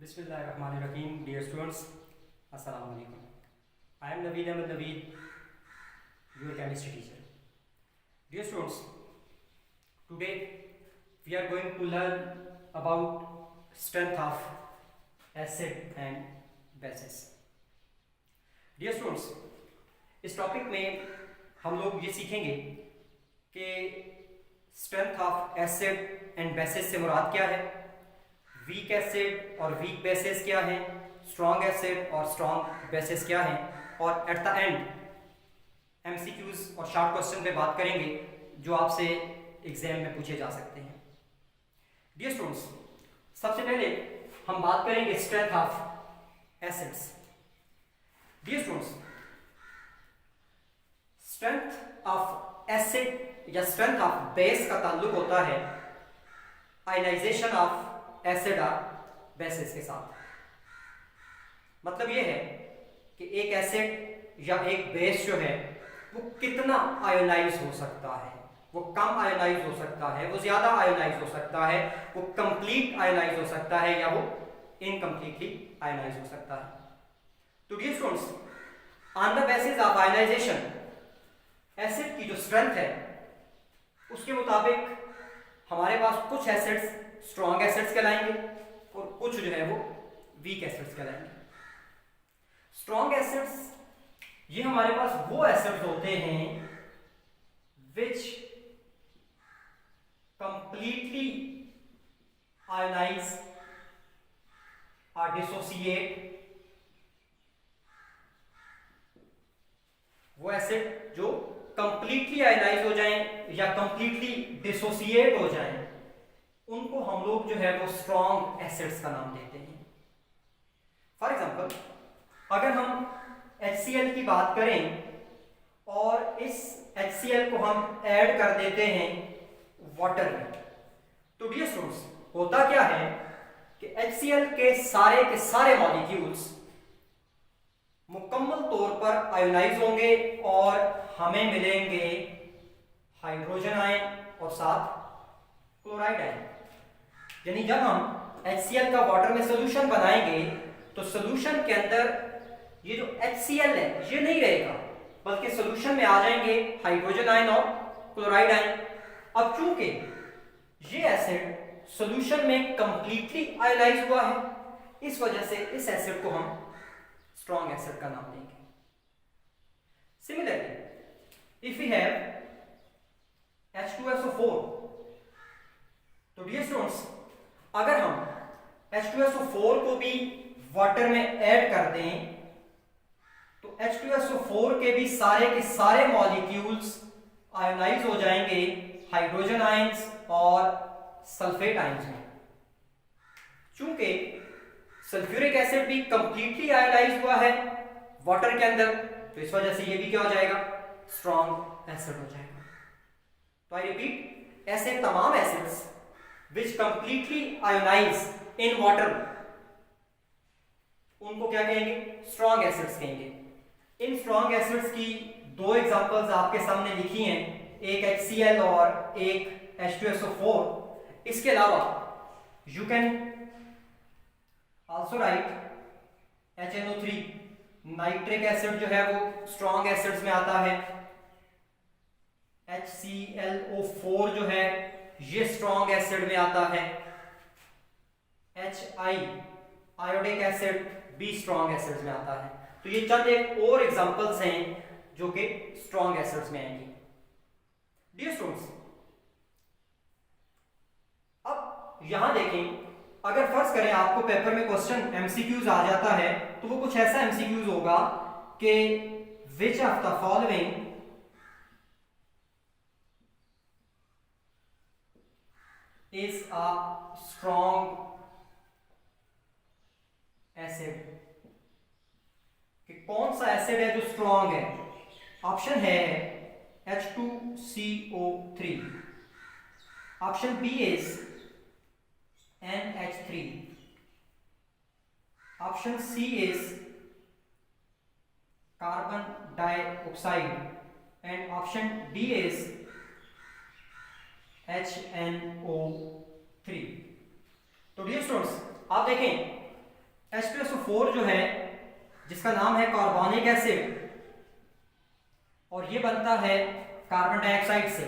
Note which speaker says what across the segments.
Speaker 1: Bismillahirrahmanirrahim. Dear students, Assalamu alaikum. I am Naveed Ahmed Naveed, your chemistry teacher. Dear students, today we are going to learn about strength of acid and bases. Dear students, इस topic में हम लोग ये सीखेंगे कि strength of acid and bases से मुराद क्या है, वीक एसिड और वीक बेसिस क्या है, स्ट्रॉन्ग एसिड और स्ट्रॉन्ग बेसिस क्या है, और एट द एंड एमसीक्यूज और शॉर्ट क्वेश्चन पे बात करेंगे जो आपसे एग्जाम में पूछे जा सकते हैं. डियर स्टूडेंट्स, सबसे पहले हम बात करेंगे strength of acids. Dear students, strength of acid या स्ट्रेंथ ऑफ बेस का ताल्लुक होता है आयनाइजेशन ऑफ एसिड और बेसिस के साथ. मतलब ये है कि एक एसिड या एक बेस जो है वो कितना आयोनाइज हो सकता है. वो कम आयोनाइज हो सकता है, वो ज्यादा आयोनाइज हो सकता है, वो कंप्लीट आयोनाइज हो सकता है या वो इनकम्प्लीटली आयोनाइज हो सकता है. तो dear students, on the basis of ionization acid की जो स्ट्रेंथ है उसके मुताबिक हमारे पास कुछ एसिड्स स्ट्रॉन्ग एसिड्स कहलाएंगे और कुछ जो है वो वीक एसिड्स कहलाएंगे. स्ट्रॉन्ग एसिड्स ये हमारे पास वो एसिड्स होते हैं विच कंप्लीटली आयोनाइज और डिसोसिएट. वो एसिड जो कंप्लीटली आयनाइज हो जाएं या कंप्लीटली डिसोसिएट हो जाएं उनको हम लोग जो है वो स्ट्रॉन्ग एसिड्स का नाम देते हैं. फॉर एग्जांपल, अगर हम HCl की बात करें और इस HCl को हम ऐड कर देते हैं वाटर में, तो डियर स्टूडेंट्स होता क्या है कि HCl के सारे मॉलिक्यूल्स मुकम्मल तौर पर आयोनाइज होंगे और हमें मिलेंगे हाइड्रोजन आयन और साथ क्लोराइड आयन. यानी जब हम HCl का वाटर में सोल्यूशन बनाएंगे तो सोल्यूशन के अंदर ये जो HCl है ये नहीं रहेगा, बल्कि सोल्यूशन में आ जाएंगे हाइड्रोजन आयन और क्लोराइड आयन. अब चूंकि ये एसिड सोल्यूशन में कंप्लीटली आयोनाइज हुआ है, इस वजह से इस एसिड को हम स्ट्रॉन्ग एसिड का नाम देंगे. Similarly, if we have H2SO4, तो डियर स्टूडेंट्स अगर हम H2SO4 को भी वाटर में ऐड कर दें तो H2SO4 के भी सारे मॉलिक्यूल्स आयोनाइज हो जाएंगे हाइड्रोजन आयंस और सल्फेट आयंस में. चूंकि सल्फ्यूरिक एसिड भी कंप्लीटली आयोनाइज हुआ है वाटर के अंदर, तो इस वजह से ये भी क्या हो जाएगा, स्ट्रॉन्ग एसिड हो जाएगा. तो आई रिपीट, ऐसे तमाम acids which completely ionize in water उनको क्या कहेंगे, स्ट्रॉन्ग एसिड्स कहेंगे. इन स्ट्रॉन्ग एसिड्स की दो एग्जांपल्स आपके सामने लिखी हैं, एक HCl और एक H2SO4. इसके अलावा you can also right HNO3. Nitric acid जो है वो स्ट्रॉन्ग एसिड्स में आता है. HClO4 जो है ये स्ट्रॉन्ग एसिड में आता है. HI आयोडिक एसिड भी स्ट्रॉन्ग एसिड्स में आता है. तो ये चंद एक और एग्जांपल्स हैं जो कि स्ट्रॉन्ग एसिड्स में आएंगी. डियर स्टूडेंट्स, अब यहां देखें, अगर फर्ज करें आपको पेपर में क्वेश्चन एमसीक्यूज आ जाता है तो वो कुछ ऐसा एमसीक्यूज होगा कि which of the following is a strong acid, कि कौन सा एसिड है जो स्ट्रॉन्ग है. ऑप्शन है H2CO3, option B is NH3, option C is carbon dioxide and option D is HNO3. तो डियर स्टूडेंट्स आप देखें H2SO4 जो है, जिसका नाम है कार्बोनिक एसिड, और ये बनता है कार्बन डाइऑक्साइड से।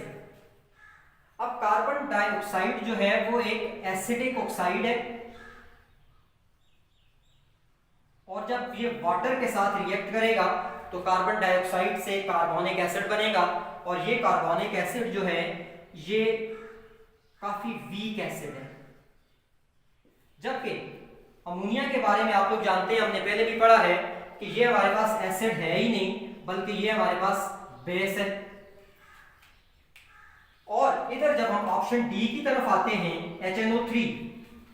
Speaker 1: अब कार्बन डाइऑक्साइड जो है वो एक एसिडिक ऑक्साइड है, और जब ये वाटर के साथ रिएक्ट करेगा तो कार्बन डाइऑक्साइड से कार्बोनिक एसिड बनेगा, और ये कार्बोनिक एसिड जो है ये काफी वीक एसिड है। जबकि अमोनिया के बारे में आप लोग जानते हैं, हमने पहले भी पढ़ा है कि ये हमारे पास एसिड है ही नहीं, बल्कि ये हमारे पास बेस है। और इधर जब हम ऑप्शन डी की तरफ आते हैं HNO3,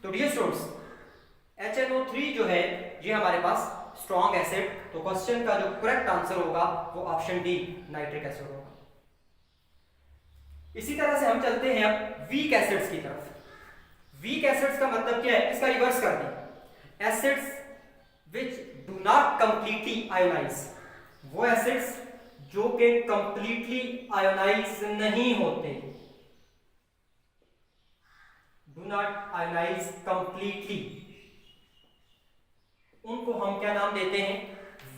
Speaker 1: तो डियर स्टूडेंट्स HNO3 जो है ये हमारे पास स्ट्रॉन्ग एसिड, तो क्वेश्चन का जो करेक्ट आंसर होगा वो ऑप्शन डी नाइट्रिक एसिड होगा। इसी तरह से हम चलते हैं अब वीक एसिड्स की तरफ। वीक एसिड्स का मतलब क्या है, इसका रिवर्स कर दें। Acids which do not completely ionize, वो एसिड्स जो कि कंप्लीटली आयोनाइज नहीं होते, डू नॉट आयोनाइज कंप्लीटली, उनको हम क्या नाम देते हैं,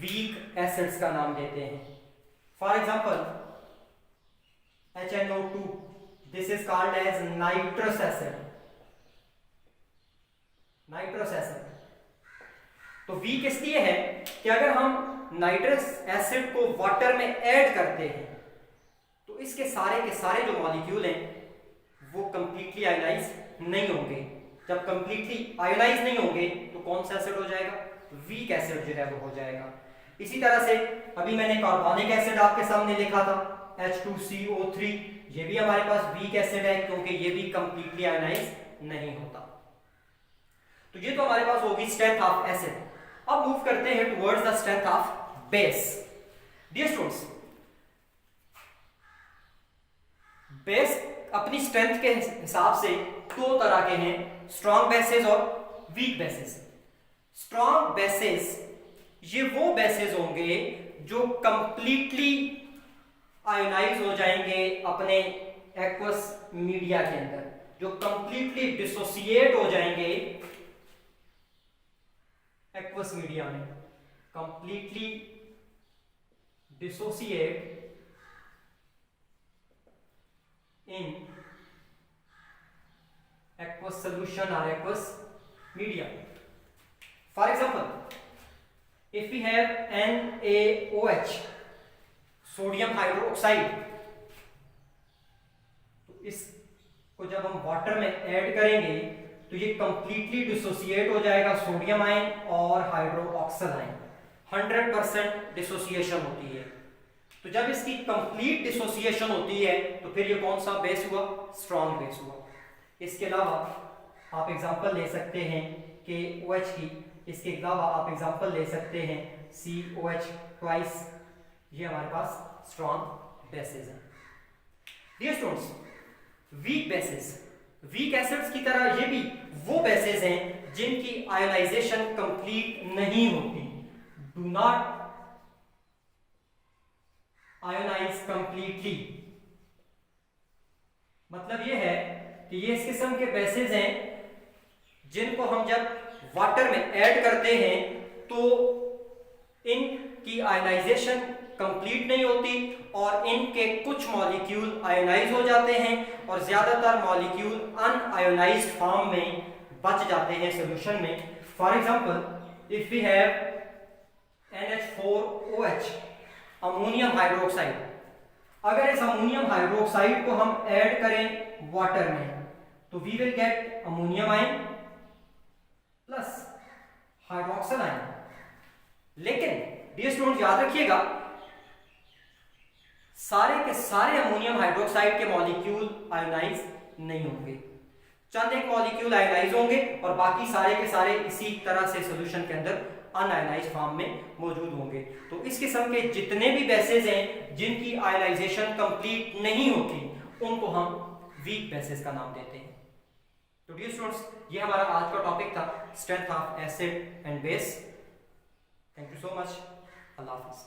Speaker 1: वीक एसिड्स का नाम देते हैं। For example HNO2, this is called as nitrous acid, nitrous acid. तो वीक इसलिए है कि अगर हम नाइट्रस एसिड को वाटर में ऐड करते हैं तो इसके सारे के सारे जो मॉलिक्यूल हैं वो कंप्लीटली आयोनाइज नहीं होंगे। जब कंप्लीटली आयोनाइज नहीं होंगे तो कौन सा एसिड हो जाएगा, वीक एसिड जो है वो हो जाएगा। इसी तरह से अभी मैंने कार्बोनिक एसिड आपके सामने लिखा था H2CO3, ये भी हमारे पास वीक एसिड है क्योंकि ये भी कंप्लीटली आयोनाइज नहीं होता। तो ये तो हमारे पास होगी स्ट्रेंथ ऑफ एसिड। अब मूव करते हैं towards the strength of base. Dear students, base अपनी स्ट्रेंथ के हिसाब से दो तरह के हैं, स्ट्रॉन्ग बेसेस और वीक बेसेस। स्ट्रॉन्ग बेसेस ये वो बेसेस होंगे जो कंप्लीटली आयोनाइज हो जाएंगे अपने एक्वस मीडिया के अंदर, जो कंप्लीटली डिसोसिएट हो जाएंगे एक्वस मीडिया में, completely dissociate in aqueous solution or aqueous media. For example, if we have NaOH, sodium hydroxide, तो इसको जब हम वाटर में ऐड करेंगे तो ये कंप्लीटली डिसोसिएट हो जाएगा सोडियम आयन और हाइड्रोक्सिल आयन, 100% डिसोसिएशन होती है। तो जब इसकी कंप्लीट डिसोसिएशन होती है तो फिर ये कौन सा बेस हुआ, स्ट्रॉन्ग बेस हुआ। इसके अलावा आप एग्जांपल ले सकते हैं KOH की, इसके अलावा आप एग्जांपल ले सकते हैं COH ट्वाइस, ये हमारे पास स्ट्रॉन्ग बेसेस हैं। Dear students, weak bases, weak acids की तरह ये भी वो बेसेस हैं जिनकी आयोनाइजेशन कंप्लीट नहीं होती, डू नॉट आयोनाइज कंप्लीटली। मतलब ये है कि ये इस किस्म के बेसेस हैं जिनको हम जब वाटर में ऐड करते हैं तो इनकी आयोनाइजेशन कंप्लीट नहीं होती और इनके कुछ मॉलिक्यूल आयोनाइज हो जाते हैं और ज्यादातर मॉलिक्यूल अनआयोनाइज्ड फॉर्म में बच जाते हैं सॉल्यूशन में। For example, if we have NH4OH, ammonium hydroxide, अगर इस अमोनियम हाइड्रोक्साइड को हम ऐड करें वाटर में तो we will get ammonium ion plus hydroxyl ion. लेकिन डियर स्टूडेंट याद रखिएगा, सारे के सारे अमोनियम हाइड्रोक्साइड के मॉलिक्यूल आयोनाइज नहीं होंगे, चंद एक मॉलिक्यूल आयोनाइज होंगे और बाकी सारे के सारे इसी तरह से सॉल्यूशन के अंदर अनआयोनाइज्ड फॉर्म में मौजूद होंगे। तो इस किस्म के जितने भी बेसेस हैं जिनकी आयोनाइजेशन कंप्लीट नहीं होती उनको हम वीक बेसेस का नाम देते हैं। तो डियर स्टूडेंट्स, ये हमारा आज का टॉपिक था, strength of acid and base. Thank you so much. अल्लाह हाफिज़।